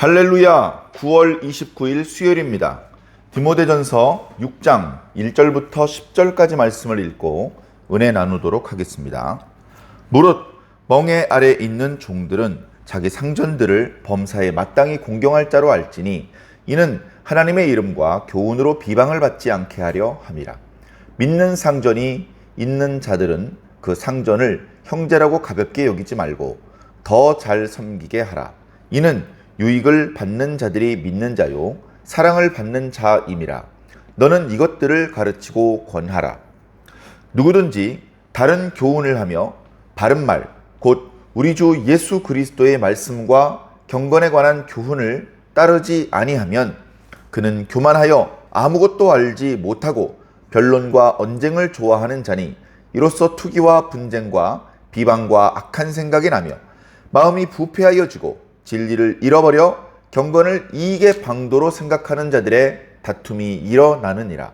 할렐루야. 9월 29일 수요일입니다. 디모데전서 6장 1절부터 10절까지 말씀을 읽고 은혜 나누도록 하겠습니다. 무릇 멍에 아래 있는 종들은 자기 상전들을 범사에 마땅히 공경할 자로 알지니 이는 하나님의 이름과 교훈으로 비방을 받지 않게 하려 함이라. 믿는 상전이 있는 자들은 그 상전을 형제라고 가볍게 여기지 말고 더 잘 섬기게 하라. 이는 유익을 받는 자들이 믿는 자요 사랑을 받는 자임이라. 너는 이것들을 가르치고 권하라. 누구든지 다른 교훈을 하며 바른 말 곧 우리 주 예수 그리스도의 말씀과 경건에 관한 교훈을 따르지 아니하면 그는 교만하여 아무것도 알지 못하고 변론과 언쟁을 좋아하는 자니 이로써 투기와 분쟁과 비방과 악한 생각이 나며 마음이 부패하여지고 진리를 잃어버려 경건을 이익의 방도로 생각하는 자들의 다툼이 일어나느니라.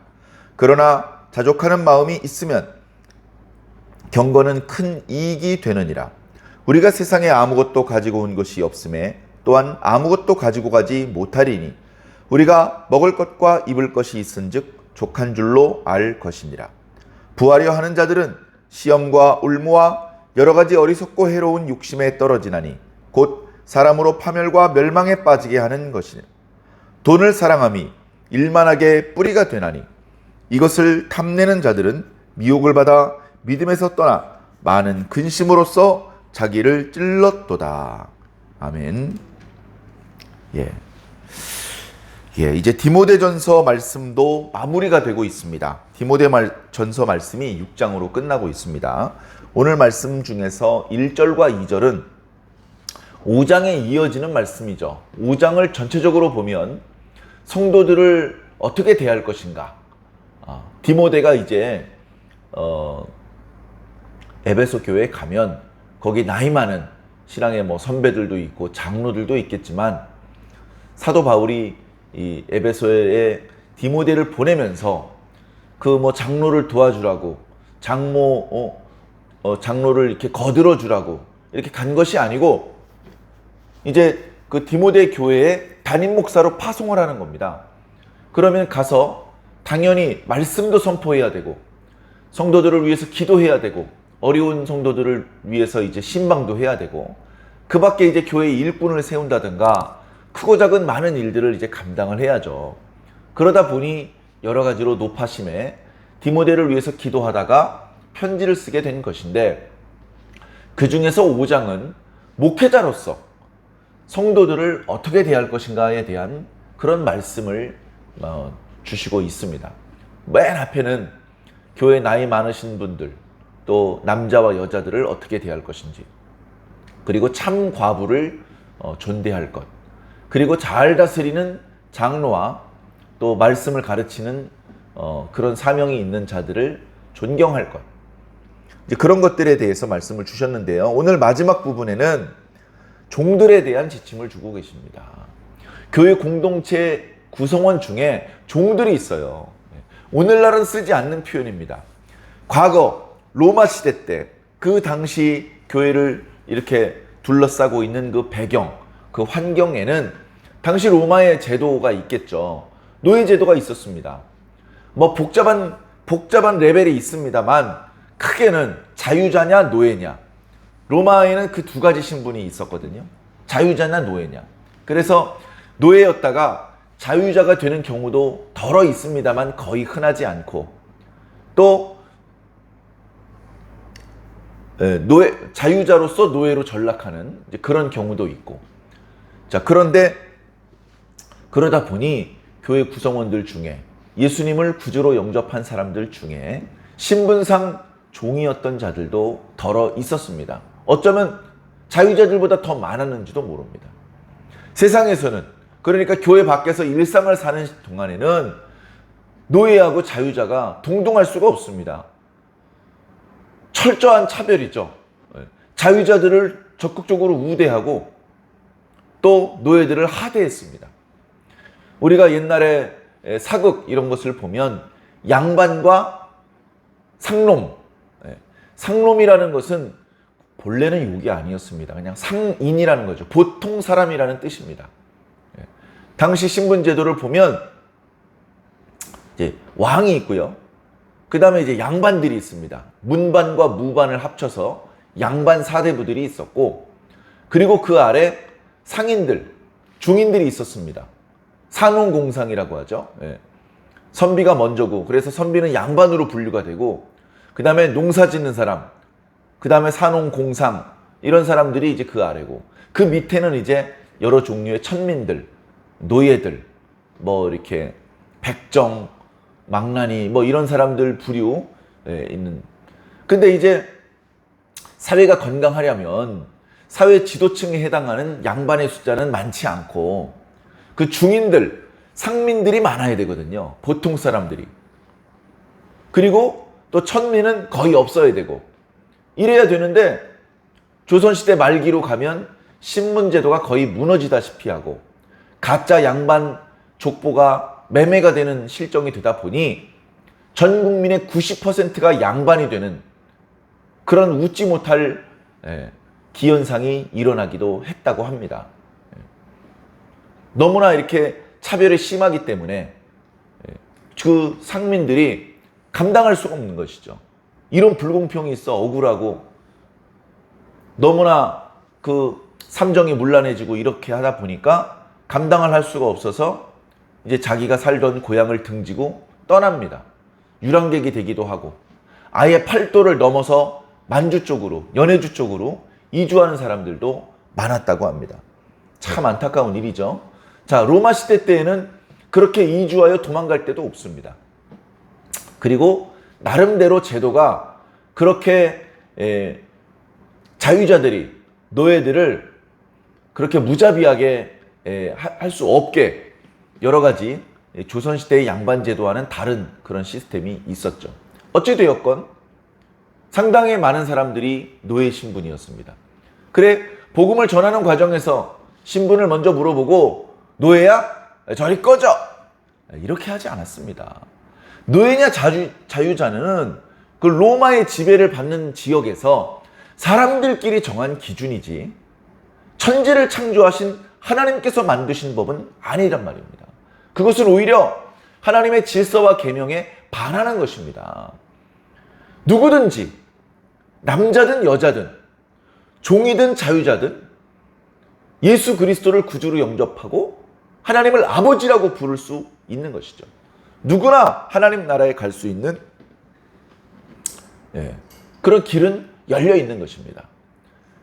그러나 자족하는 마음이 있으면 경건은 큰 이익이 되느니라. 우리가 세상에 아무것도 가지고 온 것이 없음에 또한 아무것도 가지고 가지 못하리니 우리가 먹을 것과 입을 것이 있은즉 족한 줄로 알 것이니라. 부하려 하는 자들은 시험과 울무와 여러 가지 어리석고 해로운 욕심에 떨어지나니 곧 사람으로 파멸과 멸망에 빠지게 하는 것이니 돈을 사랑함이 일만하게 뿌리가 되나니 이것을 탐내는 자들은 미혹을 받아 믿음에서 떠나 많은 근심으로써 자기를 찔렀도다. 아멘. 이제 디모데전서 말씀도 마무리가 되고 있습니다. 디모데전서 말씀이 6장으로 끝나고 있습니다. 오늘 말씀 중에서 1절과 2절은 5장에 이어지는 말씀이죠. 5장을 전체적으로 보면 성도들을 어떻게 대할 것인가. 디모데가 이제 에베소 교회에 가면 거기 나이 많은 신앙의 선배들도 있고 장로들도 있겠지만 사도 바울이 이 에베소에 디모데를 보내면서 그 장로를 도와주라고 장로를 이렇게 거들어 주라고 이렇게 간 것이 아니고 이제 그 디모데 교회에 담임 목사로 파송을 하는 겁니다. 그러면 가서 당연히 말씀도 선포해야 되고 성도들을 위해서 기도해야 되고 어려운 성도들을 위해서 이제 신방도 해야 되고 그 밖에 이제 교회 일꾼을 세운다든가 크고 작은 많은 일들을 이제 감당을 해야죠. 그러다 보니 여러 가지로 높아심에 디모데를 위해서 기도하다가 편지를 쓰게 된 것인데 그 중에서 5장은 목회자로서 성도들을 어떻게 대할 것인가에 대한 그런 말씀을 주시고 있습니다. 맨 앞에는 교회 나이 많으신 분들 또 남자와 여자들을 어떻게 대할 것인지 그리고 참 과부를 존대할 것 그리고 잘 다스리는 장로와 또 말씀을 가르치는 그런 사명이 있는 자들을 존경할 것 이제 그런 것들에 대해서 말씀을 주셨는데요. 오늘 마지막 부분에는 종들에 대한 지침을 주고 계십니다. 교회 공동체 구성원 중에 종들이 있어요. 오늘날은 쓰지 않는 표현입니다. 과거 로마 시대 때 그 당시 교회를 이렇게 둘러싸고 있는 그 배경, 그 환경에는 당시 로마의 제도가 있겠죠. 노예 제도가 있었습니다. 복잡한 레벨이 있습니다만 크게는 자유자냐 노예냐. 로마에는 그 두 가지 신분이 있었거든요. 자유자냐 노예냐. 그래서 노예였다가 자유자가 되는 경우도 덜어 있습니다만 거의 흔하지 않고 또 자유자로서 노예로 전락하는 그런 경우도 있고 자 그런데 그러다 보니 교회 구성원들 중에 예수님을 구주로 영접한 사람들 중에 신분상 종이었던 자들도 덜어 있었습니다. 어쩌면 자유자들보다 더 많았는지도 모릅니다. 세상에서는 그러니까 교회 밖에서 일상을 사는 동안에는 노예하고 자유자가 동등할 수가 없습니다. 철저한 차별이죠. 자유자들을 적극적으로 우대하고 또 노예들을 하대했습니다. 우리가 옛날에 사극 이런 것을 보면 양반과 상놈, 상놈이라는 것은 본래는 욕이 아니었습니다. 그냥 상인이라는 거죠. 보통 사람이라는 뜻입니다. 당시 신분제도를 보면 이제 왕이 있고요. 그 다음에 이제 양반들이 있습니다. 문반과 무반을 합쳐서 양반 사대부들이 있었고, 그리고 그 아래 상인들, 중인들이 있었습니다. 산원공상이라고 하죠. 예. 선비가 먼저고, 그래서 선비는 양반으로 분류가 되고, 그 다음에 농사 짓는 사람, 그 다음에 산원공상, 이런 사람들이 이제 그 아래고, 그 밑에는 이제 여러 종류의 천민들, 노예들, 뭐 이렇게 백정, 망나니, 뭐 이런 사람들 부류 있는. 근데 이제 사회가 건강하려면 사회 지도층에 해당하는 양반의 숫자는 많지 않고, 그 중인들, 상민들이 많아야 되거든요. 보통 사람들이. 그리고 또 천민은 거의 없어야 되고, 이래야 되는데 조선시대 말기로 가면 신분제도가 거의 무너지다시피 하고 가짜 양반 족보가 매매가 되는 실정이 되다 보니 전 국민의 90%가 양반이 되는 그런 웃지 못할 기현상이 일어나기도 했다고 합니다. 너무나 이렇게 차별이 심하기 때문에 그 상민들이 감당할 수가 없는 것이죠. 이런 불공평이 있어 억울하고, 너무나 그 삼정이 문란해지고 이렇게 하다 보니까 감당을 할 수가 없어서 이제 자기가 살던 고향을 등지고 떠납니다. 유랑객이 되기도 하고, 아예 팔도를 넘어서 만주 쪽으로, 연해주 쪽으로 이주하는 사람들도 많았다고 합니다. 참 안타까운 일이죠. 자, 로마 시대 때에는 그렇게 이주하여 도망갈 데도 없습니다. 그리고 나름대로 제도가 그렇게 자유자들이, 노예들을 그렇게 무자비하게 할 수 없게 여러 가지 조선시대의 양반제도와는 다른 그런 시스템이 있었죠. 어찌되었건 상당히 많은 사람들이 노예 신분이었습니다. 그래, 복음을 전하는 과정에서 신분을 먼저 물어보고 노예야? 저리 꺼져! 이렇게 하지 않았습니다. 노예냐 자유자는 그 로마의 지배를 받는 지역에서 사람들끼리 정한 기준이지 천지를 창조하신 하나님께서 만드신 법은 아니란 말입니다. 그것은 오히려 하나님의 질서와 계명에 반하는 것입니다. 누구든지 남자든 여자든 종이든 자유자든 예수 그리스도를 구주로 영접하고 하나님을 아버지라고 부를 수 있는 것이죠. 누구나 하나님 나라에 갈 수 있는 그런 길은 열려 있는 것입니다.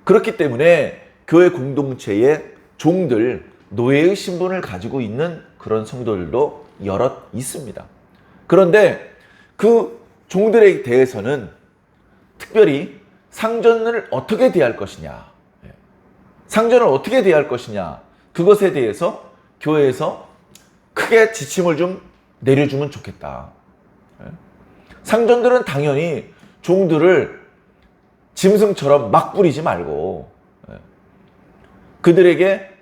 그렇기 때문에 교회 공동체의 종들, 노예의 신분을 가지고 있는 그런 성도들도 여럿 있습니다. 그런데 그 종들에 대해서는 특별히 상전을 어떻게 대할 것이냐, 상전을 어떻게 대할 것이냐, 그것에 대해서 교회에서 크게 지침을 좀 내려주면 좋겠다. 상전들은 당연히 종들을 짐승처럼 막 부리지 말고 그들에게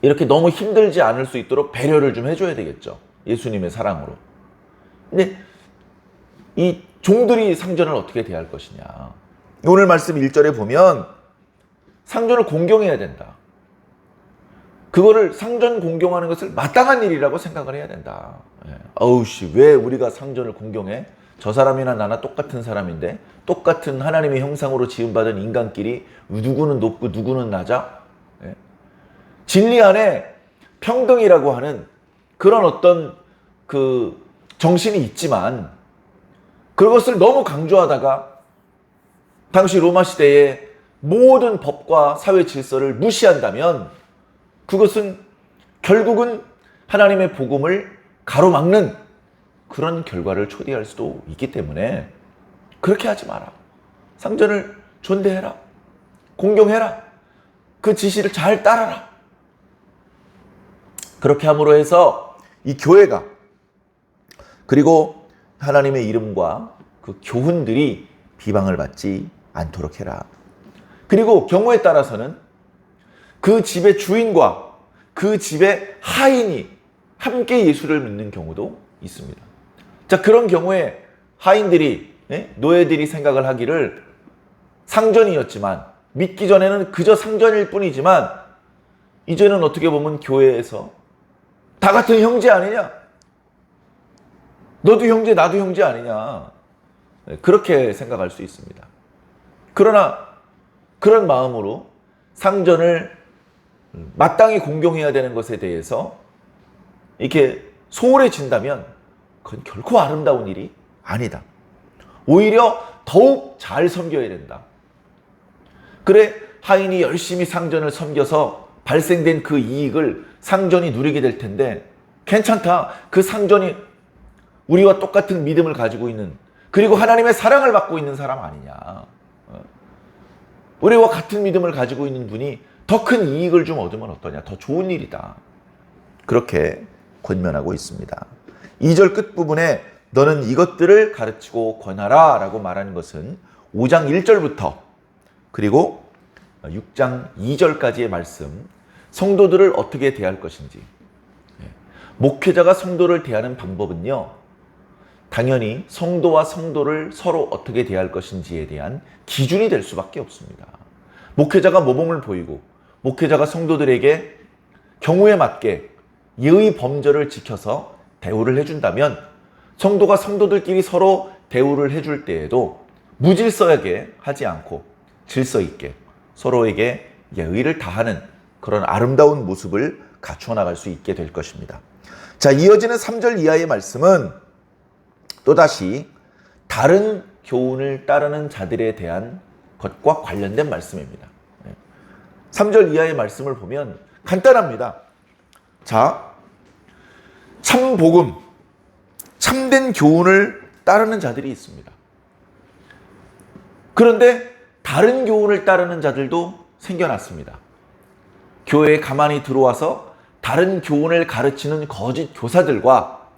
이렇게 너무 힘들지 않을 수 있도록 배려를 좀 해줘야 되겠죠. 예수님의 사랑으로. 근데 이 종들이 상전을 어떻게 대할 것이냐. 오늘 말씀 1절에 보면 상전을 공경해야 된다. 그거를 상전 공경하는 것을 마땅한 일이라고 생각을 해야 된다. 어우씨, 왜 우리가 상전을 공경해? 저 사람이나 나나 똑같은 사람인데, 똑같은 하나님의 형상으로 지음받은 인간끼리 누구는 높고 누구는 낮아? 진리 안에 평등이라고 하는 그런 어떤 그 정신이 있지만, 그것을 너무 강조하다가 당시 로마 시대의 모든 법과 사회 질서를 무시한다면 그것은 결국은 하나님의 복음을 가로막는 그런 결과를 초래할 수도 있기 때문에 그렇게 하지 마라. 상전을 존대해라. 공경해라. 그 지시를 잘 따라라. 그렇게 함으로 해서 이 교회가, 그리고 하나님의 이름과 그 교훈들이 비방을 받지 않도록 해라. 그리고 경우에 따라서는 그 집의 주인과 그 집의 하인이 함께 예수를 믿는 경우도 있습니다. 자, 그런 경우에 하인들이, 노예들이 생각을 하기를 상전이었지만, 믿기 전에는 그저 상전일 뿐이지만 이제는 어떻게 보면 교회에서 다 같은 형제 아니냐? 너도 형제, 나도 형제 아니냐? 그렇게 생각할 수 있습니다. 그러나 그런 마음으로 상전을 마땅히 공경해야 되는 것에 대해서 이렇게 소홀해진다면 그건 결코 아름다운 일이 아니다. 오히려 더욱 잘 섬겨야 된다. 그래, 하인이 열심히 상전을 섬겨서 발생된 그 이익을 상전이 누리게 될 텐데 괜찮다. 그 상전이 우리와 똑같은 믿음을 가지고 있는, 그리고 하나님의 사랑을 받고 있는 사람 아니냐. 우리와 같은 믿음을 가지고 있는 분이 더 큰 이익을 좀 얻으면 어떠냐. 더 좋은 일이다. 그렇게 권면하고 있습니다. 2절 끝부분에 너는 이것들을 가르치고 권하라 라고 말하는 것은 5장 1절부터 그리고 6장 2절까지의 말씀, 성도들을 어떻게 대할 것인지. 목회자가 성도를 대하는 방법은요, 당연히 성도와 성도를 서로 어떻게 대할 것인지에 대한 기준이 될 수밖에 없습니다. 목회자가 모범을 보이고 목회자가 성도들에게 경우에 맞게 예의 범절을 지켜서 대우를 해준다면 성도가 성도들끼리 서로 대우를 해줄 때에도 무질서하게 하지 않고 질서 있게 서로에게 예의를 다하는 그런 아름다운 모습을 갖추어 나갈 수 있게 될 것입니다. 자, 이어지는 3절 이하의 말씀은 또다시 다른 교훈을 따르는 자들에 대한 것과 관련된 말씀입니다. 3절 이하의 말씀을 보면 간단합니다. 자, 참 복음, 참된 교훈을 따르는 자들이 있습니다. 그런데 다른 교훈을 따르는 자들도 생겨났습니다. 교회에 가만히 들어와서 다른 교훈을 가르치는 거짓 교사들과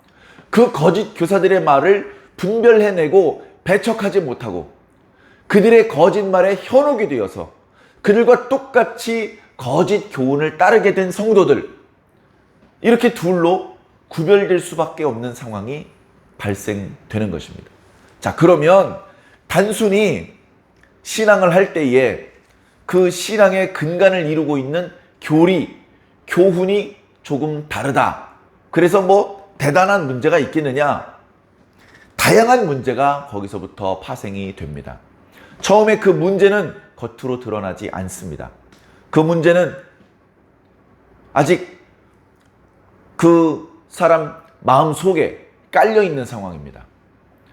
그 거짓 교사들의 말을 분별해내고 배척하지 못하고 그들의 거짓말에 현혹이 되어서 그들과 똑같이 거짓 교훈을 따르게 된 성도들, 이렇게 둘로 구별될 수밖에 없는 상황이 발생되는 것입니다. 자, 그러면 단순히 신앙을 할 때에 그 신앙의 근간을 이루고 있는 교리, 교훈이 조금 다르다. 그래서 뭐 대단한 문제가 있겠느냐? 다양한 문제가 거기서부터 파생이 됩니다. 처음에 그 문제는 겉으로 드러나지 않습니다. 그 문제는 아직 그 사람 마음속에 깔려있는 상황입니다.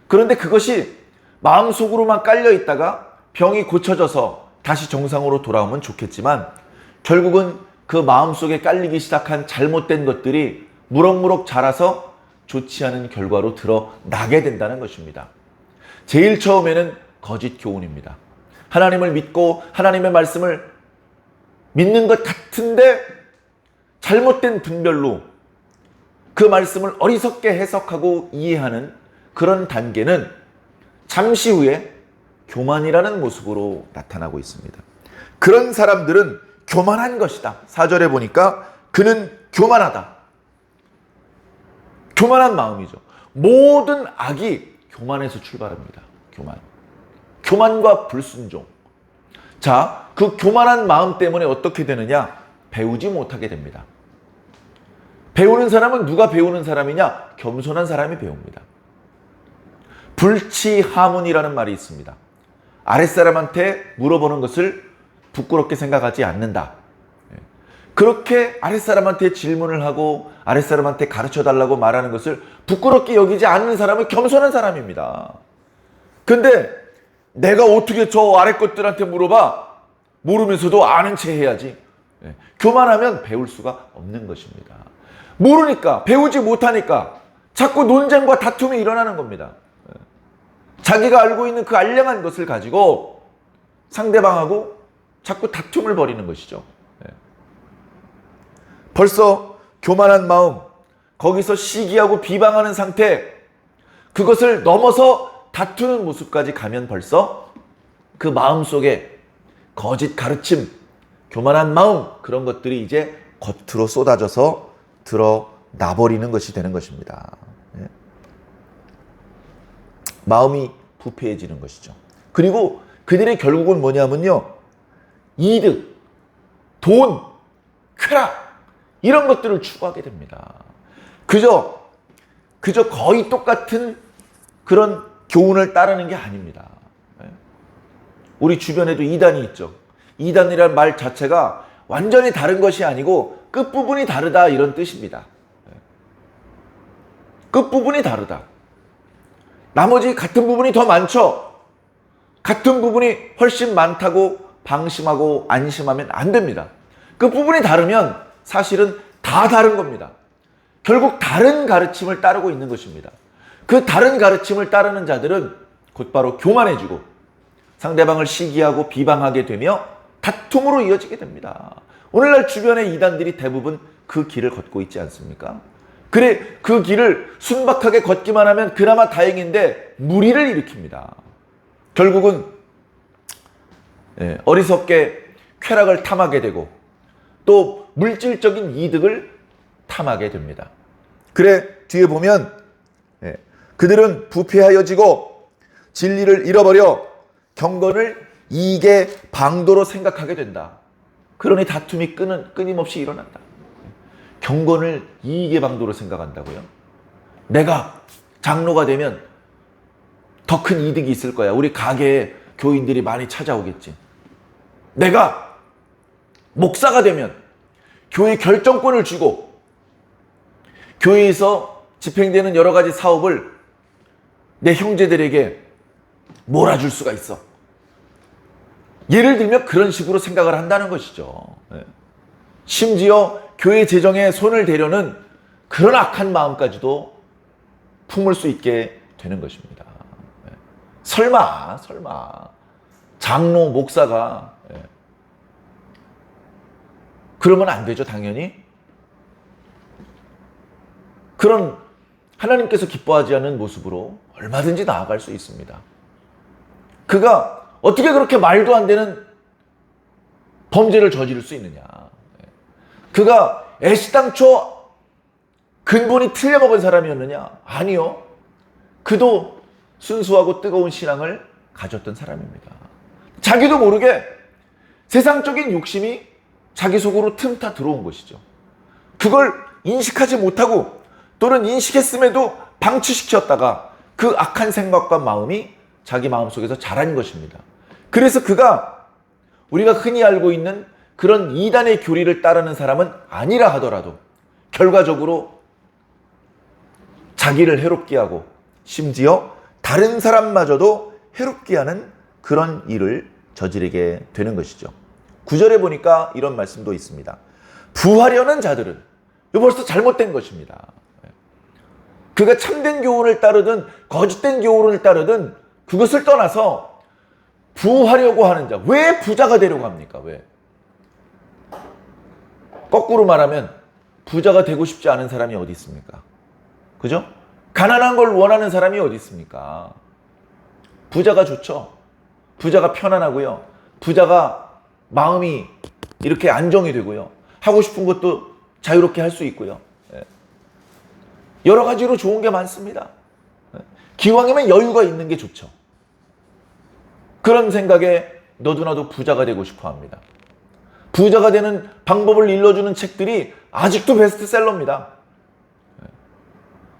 그런데 그것이 마음속으로만 깔려있다가 병이 고쳐져서 다시 정상으로 돌아오면 좋겠지만 결국은 그 마음속에 깔리기 시작한 잘못된 것들이 무럭무럭 자라서 좋지 않은 결과로 드러나게 된다는 것입니다. 제일 처음에는 거짓 교훈입니다. 하나님을 믿고 하나님의 말씀을 믿는 것 같은데 잘못된 분별로 그 말씀을 어리석게 해석하고 이해하는 그런 단계는 잠시 후에 교만이라는 모습으로 나타나고 있습니다. 그런 사람들은 교만한 것이다. 4절에 보니까 그는 교만하다. 교만한 마음이죠. 모든 악이 교만에서 출발합니다. 교만과 불순종. 자, 그 교만한 마음 때문에 어떻게 되느냐? 배우지 못하게 됩니다. 배우는 사람은 누가 배우는 사람이냐? 겸손한 사람이 배웁니다. 불치하문이라는 말이 있습니다. 아랫사람한테 물어보는 것을 부끄럽게 생각하지 않는다. 그렇게 아랫사람한테 질문을 하고 아랫사람한테 가르쳐달라고 말하는 것을 부끄럽게 여기지 않는 사람은 겸손한 사람입니다. 근데 내가 어떻게 저 아래 것들한테 물어봐? 모르면서도 아는 체 해야지. 교만하면 배울 수가 없는 것입니다. 모르니까, 배우지 못하니까 자꾸 논쟁과 다툼이 일어나는 겁니다. 자기가 알고 있는 그 알량한 것을 가지고 상대방하고 자꾸 다툼을 벌이는 것이죠. 벌써 교만한 마음, 거기서 시기하고 비방하는 상태, 그것을 넘어서 다투는 모습까지 가면 벌써 그 마음속에 거짓 가르침, 교만한 마음, 그런 것들이 이제 겉으로 쏟아져서 드러나버리는 것이 되는 것입니다. 마음이 부패해지는 것이죠. 그리고 그들의 결국은 뭐냐면요, 이득, 돈, 쾌락 이런 것들을 추구하게 됩니다. 그저 거의 똑같은 그런 교훈을 따르는 게 아닙니다. 우리 주변에도 이단이 있죠. 이단이라는 말 자체가 완전히 다른 것이 아니고 끝부분이 다르다 이런 뜻입니다. 끝부분이 다르다. 나머지 같은 부분이 더 많죠. 같은 부분이 훨씬 많다고 방심하고 안심하면 안 됩니다. 끝부분이 다르면 사실은 다 다른 겁니다. 결국 다른 가르침을 따르고 있는 것입니다. 그 다른 가르침을 따르는 자들은 곧바로 교만해지고 상대방을 시기하고 비방하게 되며 다툼으로 이어지게 됩니다. 오늘날 주변의 이단들이 대부분 그 길을 걷고 있지 않습니까? 그래, 그 길을 순박하게 걷기만 하면 그나마 다행인데 무리를 일으킵니다. 결국은 어리석게 쾌락을 탐하게 되고 또 물질적인 이득을 탐하게 됩니다. 그래, 뒤에 보면 그들은 부패하여지고 진리를 잃어버려 경건을 이익의 방도로 생각하게 된다. 그러니 다툼이 끊임없이 일어난다. 경건을 이익의 방도로 생각한다고요? 내가 장로가 되면 더 큰 이득이 있을 거야. 우리 가게에 교인들이 많이 찾아오겠지. 내가 목사가 되면 교회 결정권을 쥐고 교회에서 집행되는 여러 가지 사업을 내 형제들에게 몰아줄 수가 있어. 예를 들면 그런 식으로 생각을 한다는 것이죠. 심지어 교회 재정에 손을 대려는 그런 악한 마음까지도 품을 수 있게 되는 것입니다. 설마 장로 목사가 그러면 안 되죠. 당연히 그런 하나님께서 기뻐하지 않는 모습으로 얼마든지 나아갈 수 있습니다. 그가 어떻게 그렇게 말도 안 되는 범죄를 저지를 수 있느냐. 그가 애시당초 근본이 틀려먹은 사람이었느냐? 아니요. 그도 순수하고 뜨거운 신앙을 가졌던 사람입니다. 자기도 모르게 세상적인 욕심이 자기 속으로 틈타 들어온 것이죠. 그걸 인식하지 못하고 또는 인식했음에도 방치시켰다가 그 악한 생각과 마음이 자기 마음속에서 자란 것입니다. 그래서 그가 우리가 흔히 알고 있는 그런 이단의 교리를 따르는 사람은 아니라 하더라도 결과적으로 자기를 해롭게 하고 심지어 다른 사람마저도 해롭게 하는 그런 일을 저지르게 되는 것이죠. 9절에 보니까 이런 말씀도 있습니다. 부하려는 자들은 이거 벌써 잘못된 것입니다. 그가 참된 교훈을 따르든 거짓된 교훈을 따르든 그것을 떠나서 부하려고 하는 자. 왜 부자가 되려고 합니까? 왜? 거꾸로 말하면 부자가 되고 싶지 않은 사람이 어디 있습니까? 그죠? 가난한 걸 원하는 사람이 어디 있습니까? 부자가 좋죠. 부자가 편안하고요. 부자가 마음이 이렇게 안정이 되고요. 하고 싶은 것도 자유롭게 할 수 있고요. 여러 가지로 좋은 게 많습니다. 기왕이면 여유가 있는 게 좋죠. 그런 생각에 너도나도 부자가 되고 싶어 합니다. 부자가 되는 방법을 일러주는 책들이 아직도 베스트셀러입니다.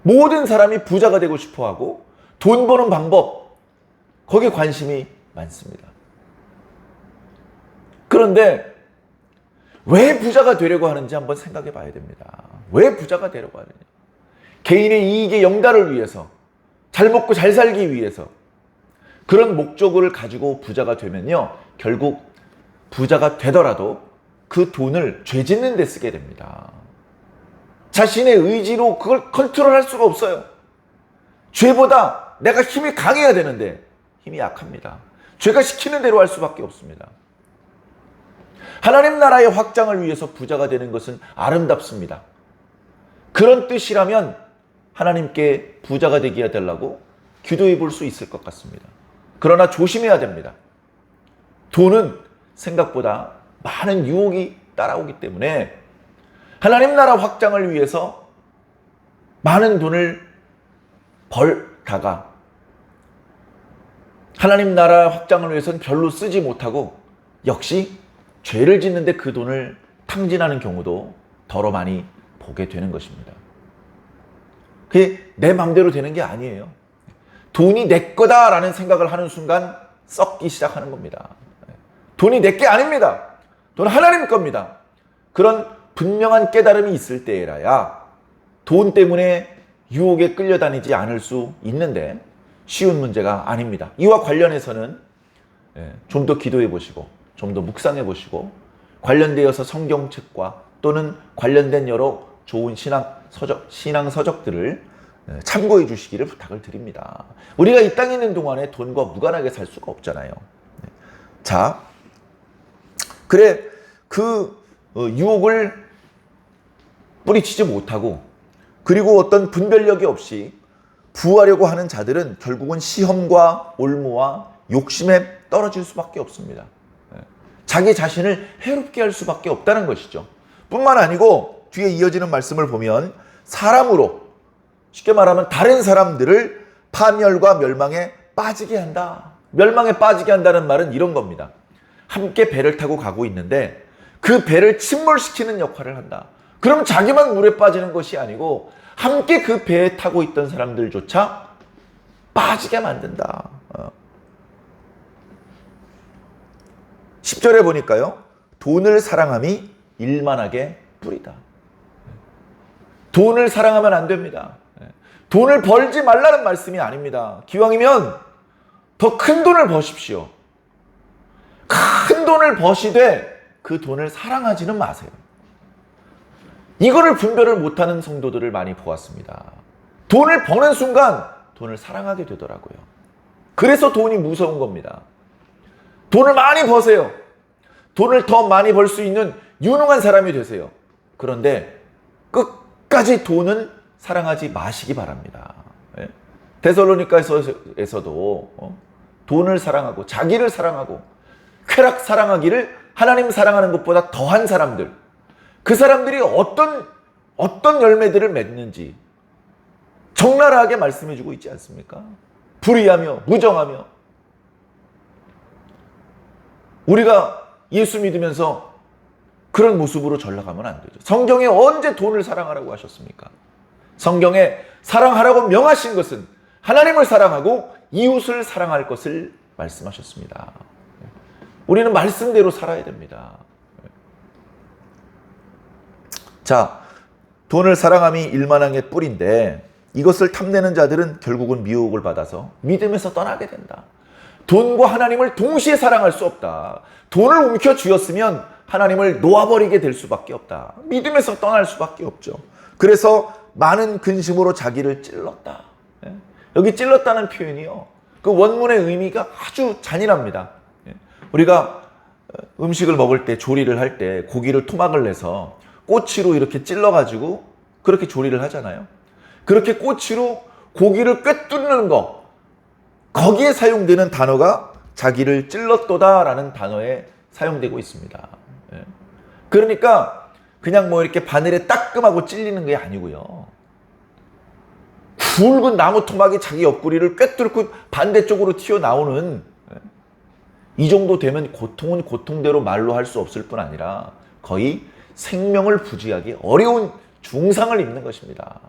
모든 사람이 부자가 되고 싶어 하고 돈 버는 방법, 거기에 관심이 많습니다. 그런데 왜 부자가 되려고 하는지 한번 생각해 봐야 됩니다. 왜 부자가 되려고 하느냐? 개인의 이익의 영달을 위해서, 잘 먹고 잘 살기 위해서 그런 목적을 가지고 부자가 되면요, 결국 부자가 되더라도 그 돈을 죄 짓는 데 쓰게 됩니다. 자신의 의지로 그걸 컨트롤할 수가 없어요. 죄보다 내가 힘이 강해야 되는데 힘이 약합니다. 죄가 시키는 대로 할 수밖에 없습니다. 하나님 나라의 확장을 위해서 부자가 되는 것은 아름답습니다. 그런 뜻이라면 하나님께 부자가 되게 해달라고 기도해 볼 수 있을 것 같습니다. 그러나 조심해야 됩니다. 돈은 생각보다 많은 유혹이 따라오기 때문에 하나님 나라 확장을 위해서 많은 돈을 벌다가 하나님 나라 확장을 위해서는 별로 쓰지 못하고 역시 죄를 짓는데 그 돈을 탕진하는 경우도 더러 많이 보게 되는 것입니다. 그게 내 맘대로 되는 게 아니에요. 돈이 내 거다라는 생각을 하는 순간 썩기 시작하는 겁니다. 돈이 내 게 아닙니다. 돈 하나님 겁니다. 그런 분명한 깨달음이 있을 때라야 돈 때문에 유혹에 끌려다니지 않을 수 있는데 쉬운 문제가 아닙니다. 이와 관련해서는 좀 더 기도해 보시고 좀 더 묵상해 보시고 관련되어서 성경책과 또는 관련된 여러 좋은 신앙 서적들을 참고해 주시기를 부탁을 드립니다. 우리가 이 땅에 있는 동안에 돈과 무관하게 살 수가 없잖아요. 자, 그래 그 유혹을 뿌리치지 못하고 그리고 어떤 분별력이 없이 부하려고 하는 자들은 결국은 시험과 올무와 욕심에 떨어질 수밖에 없습니다. 자기 자신을 해롭게 할 수밖에 없다는 것이죠. 뿐만 아니고 뒤에 이어지는 말씀을 보면 사람으로 쉽게 말하면 다른 사람들을 파멸과 멸망에 빠지게 한다. 멸망에 빠지게 한다는 말은 이런 겁니다. 함께 배를 타고 가고 있는데 그 배를 침몰시키는 역할을 한다. 그럼 자기만 물에 빠지는 것이 아니고 함께 그 배에 타고 있던 사람들조차 빠지게 만든다. 10절에 보니까요. 돈을 사랑함이 일만하게 뿌리다. 돈을 사랑하면 안 됩니다. 돈을 벌지 말라는 말씀이 아닙니다. 기왕이면 더 큰 돈을 버십시오. 큰 돈을 버시되 그 돈을 사랑하지는 마세요. 이거를 분별을 못하는 성도들을 많이 보았습니다. 돈을 버는 순간 돈을 사랑하게 되더라고요. 그래서 돈이 무서운 겁니다. 돈을 많이 버세요. 돈을 더 많이 벌 수 있는 유능한 사람이 되세요. 그런데 끝까지 돈은 사랑하지 마시기 바랍니다. 데살로니가에서도 돈을 사랑하고 자기를 사랑하고 쾌락 사랑하기를 하나님 사랑하는 것보다 더한 사람들, 그 사람들이 어떤 열매들을 맺는지 적나라하게 말씀해주고 있지 않습니까? 불의하며 무정하며. 우리가 예수 믿으면서 그런 모습으로 전락하면 안 되죠. 성경에 언제 돈을 사랑하라고 하셨습니까? 성경에 사랑하라고 명하신 것은 하나님을 사랑하고 이웃을 사랑할 것을 말씀하셨습니다. 우리는 말씀대로 살아야 됩니다. 자, 돈을 사랑함이 일만함의 뿌리인데 이것을 탐내는 자들은 결국은 미혹을 받아서 믿음에서 떠나게 된다. 돈과 하나님을 동시에 사랑할 수 없다. 돈을 움켜쥐었으면 하나님을 놓아버리게 될 수밖에 없다. 믿음에서 떠날 수밖에 없죠. 그래서 많은 근심으로 자기를 찔렀다. 여기 찔렀다는 표현이요. 그 원문의 의미가 아주 잔인합니다. 우리가 음식을 먹을 때 조리를 할 때 고기를 토막을 내서 꼬치로 이렇게 찔러가지고 그렇게 조리를 하잖아요. 그렇게 꼬치로 고기를 꿰뚫는 거, 거기에 사용되는 단어가 자기를 찔렀도다라는 단어에 사용되고 있습니다. 그러니까 그냥 뭐 이렇게 바늘에 따끔하고 찔리는 게 아니고요. 굵은 나무 토막이 자기 옆구리를 꿰뚫고 반대쪽으로 튀어나오는, 이 정도 되면 고통은 고통대로 말로 할 수 없을 뿐 아니라 거의 생명을 부지하기 어려운 중상을 입는 것입니다.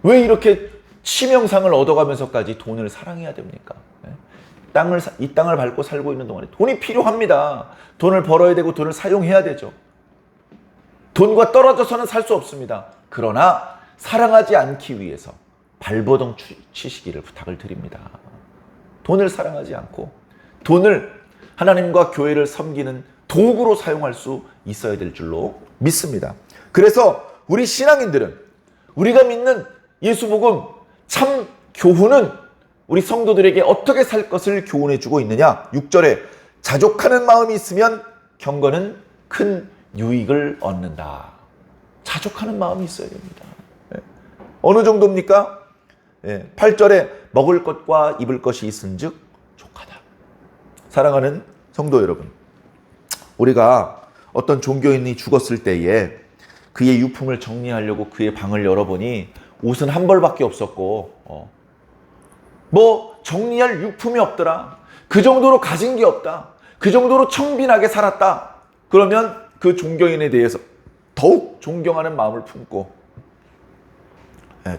왜 이렇게 치명상을 얻어가면서까지 돈을 사랑해야 됩니까? 이 땅을 밟고 살고 있는 동안에 돈이 필요합니다. 돈을 벌어야 되고 돈을 사용해야 되죠. 돈과 떨어져서는 살 수 없습니다. 그러나 사랑하지 않기 위해서 발버둥 치시기를 부탁을 드립니다. 돈을 사랑하지 않고 돈을 하나님과 교회를 섬기는 도구로 사용할 수 있어야 될 줄로 믿습니다. 그래서 우리 신앙인들은 우리가 믿는 예수복음 참 교훈은 우리 성도들에게 어떻게 살 것을 교훈해 주고 있느냐. 6절에 자족하는 마음이 있으면 경건은 큰 유익을 얻는다. 자족하는 마음이 있어야 됩니다. 어느 정도입니까? 8절에 먹을 것과 입을 것이 있은즉 족하다. 사랑하는 성도 여러분, 우리가 어떤 종교인이 죽었을 때에 그의 유품을 정리하려고 그의 방을 열어보니 옷은 한 벌밖에 없었고 뭐 정리할 유품이 없더라. 그 정도로 가진 게 없다. 그 정도로 청빈하게 살았다. 그러면 그 종교인에 대해서 더욱 존경하는 마음을 품고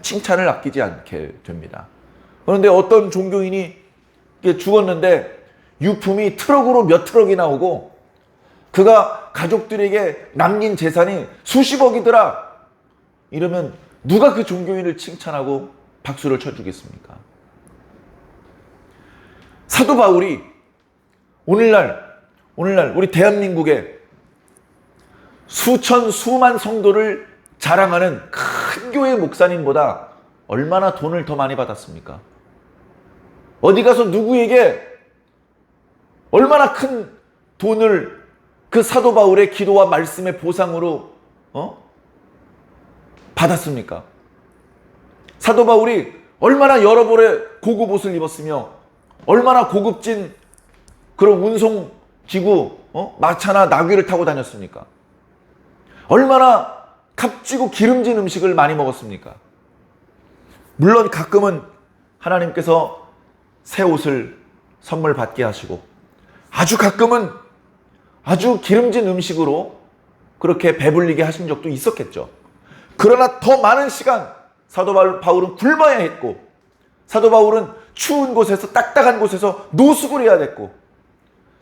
칭찬을 아끼지 않게 됩니다. 그런데 어떤 종교인이 죽었는데 유품이 트럭으로 몇 트럭이나 오고 그가 가족들에게 남긴 재산이 수십억이더라. 이러면 누가 그 종교인을 칭찬하고 박수를 쳐주겠습니까? 사도 바울이 오늘날 우리 대한민국에 수만 성도를 자랑하는 큰 교회 목사님보다 얼마나 돈을 더 많이 받았습니까? 어디 가서 누구에게 얼마나 큰 돈을 그 사도 바울의 기도와 말씀의 보상으로 받았습니까? 사도 바울이 얼마나 여러 벌의 고급 옷을 입었으며 얼마나 고급진 그런 운송기구 마차나 나귀를 타고 다녔습니까? 얼마나 값지고 기름진 음식을 많이 먹었습니까? 물론 가끔은 하나님께서 새 옷을 선물 받게 하시고 아주 가끔은 아주 기름진 음식으로 그렇게 배불리게 하신 적도 있었겠죠. 그러나 더 많은 시간 사도 바울은 굶어야 했고 사도 바울은 추운 곳에서 딱딱한 곳에서 노숙을 해야 됐고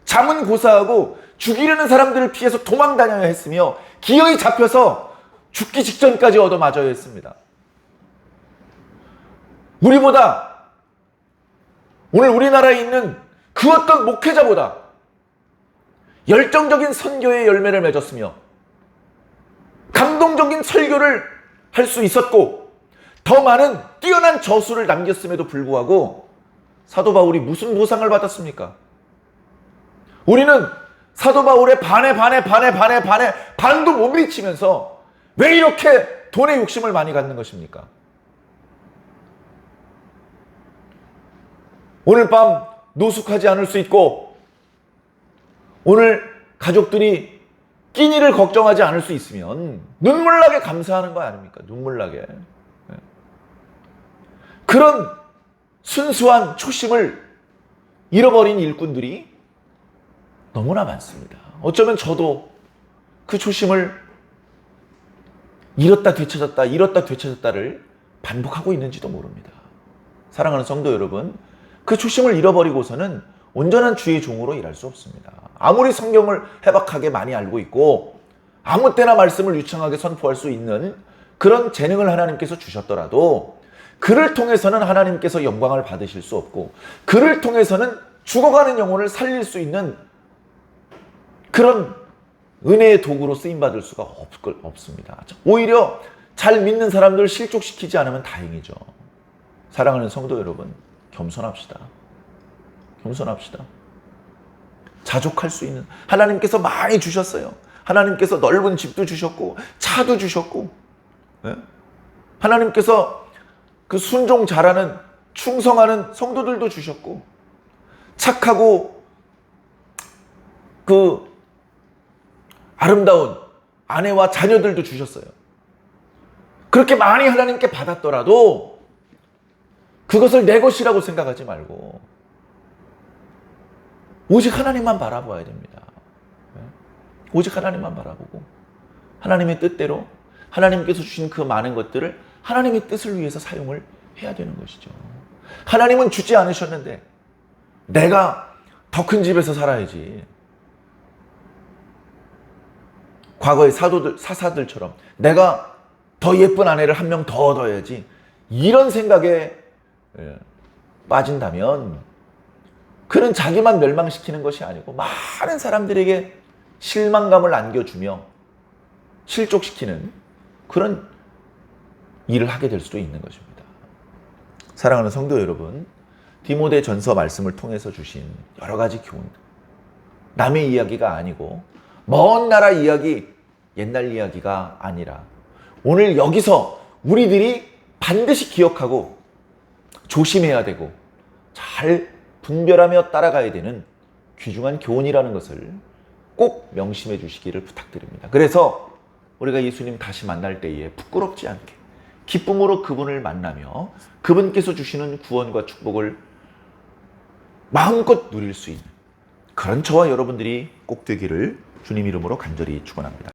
잠은 고사하고 죽이려는 사람들을 피해서 도망 다녀야 했으며 기어이 잡혀서 죽기 직전까지 얻어맞아야 했습니다. 우리보다 오늘 우리나라에 있는 그 어떤 목회자보다 열정적인 선교의 열매를 맺었으며 감동적인 설교를 할 수 있었고 더 많은 뛰어난 저수를 남겼음에도 불구하고 사도 바울이 무슨 보상을 받았습니까? 우리는 사도 바울의 반도 못 미치면서 왜 이렇게 돈에 욕심을 많이 갖는 것입니까? 오늘 밤 노숙하지 않을 수 있고 오늘 가족들이 끼니를 걱정하지 않을 수 있으면 눈물나게 감사하는 거 아닙니까? 눈물나게. 그런 순수한 초심을 잃어버린 일꾼들이 너무나 많습니다. 어쩌면 저도 그 초심을 잃었다 되찾았다를 반복하고 있는지도 모릅니다. 사랑하는 성도 여러분, 그 초심을 잃어버리고서는 온전한 주의 종으로 일할 수 없습니다. 아무리 성경을 해박하게 많이 알고 있고 아무 때나 말씀을 유창하게 선포할 수 있는 그런 재능을 하나님께서 주셨더라도 그를 통해서는 하나님께서 영광을 받으실 수 없고 그를 통해서는 죽어가는 영혼을 살릴 수 있는 그런 은혜의 도구로 쓰임받을 수가 없습니다. 오히려 잘 믿는 사람들 실족시키지 않으면 다행이죠. 사랑하는 성도 여러분, 겸손합시다. 자족할 수 있는 하나님께서 많이 주셨어요. 하나님께서 넓은 집도 주셨고 차도 주셨고 하나님께서 그 순종 잘하는 충성하는 성도들도 주셨고 착하고 그 아름다운 아내와 자녀들도 주셨어요. 그렇게 많이 하나님께 받았더라도 그것을 내 것이라고 생각하지 말고 오직 하나님만 바라봐야 됩니다. 오직 하나님만 바라보고 하나님의 뜻대로 하나님께서 주신 그 많은 것들을 하나님의 뜻을 위해서 사용을 해야 되는 것이죠. 하나님은 주지 않으셨는데 내가 더 큰 집에서 살아야지. 과거의 사사들처럼 내가 더 예쁜 아내를 한 명 더 얻어야지. 이런 생각에 빠진다면 그는 자기만 멸망시키는 것이 아니고 많은 사람들에게 실망감을 안겨주며 실족시키는 그런 일을 하게 될 수도 있는 것입니다. 사랑하는 성도 여러분, 디모데전서 말씀을 통해서 주신 여러 가지 교훈, 남의 이야기가 아니고 먼 나라 이야기, 옛날 이야기가 아니라 오늘 여기서 우리들이 반드시 기억하고 조심해야 되고 잘 분별하며 따라가야 되는 귀중한 교훈이라는 것을 꼭 명심해 주시기를 부탁드립니다. 그래서 우리가 예수님 다시 만날 때에 부끄럽지 않게 기쁨으로 그분을 만나며 그분께서 주시는 구원과 축복을 마음껏 누릴 수 있는 그런 저와 여러분들이 꼭 되기를 주님 이름으로 간절히 축원합니다.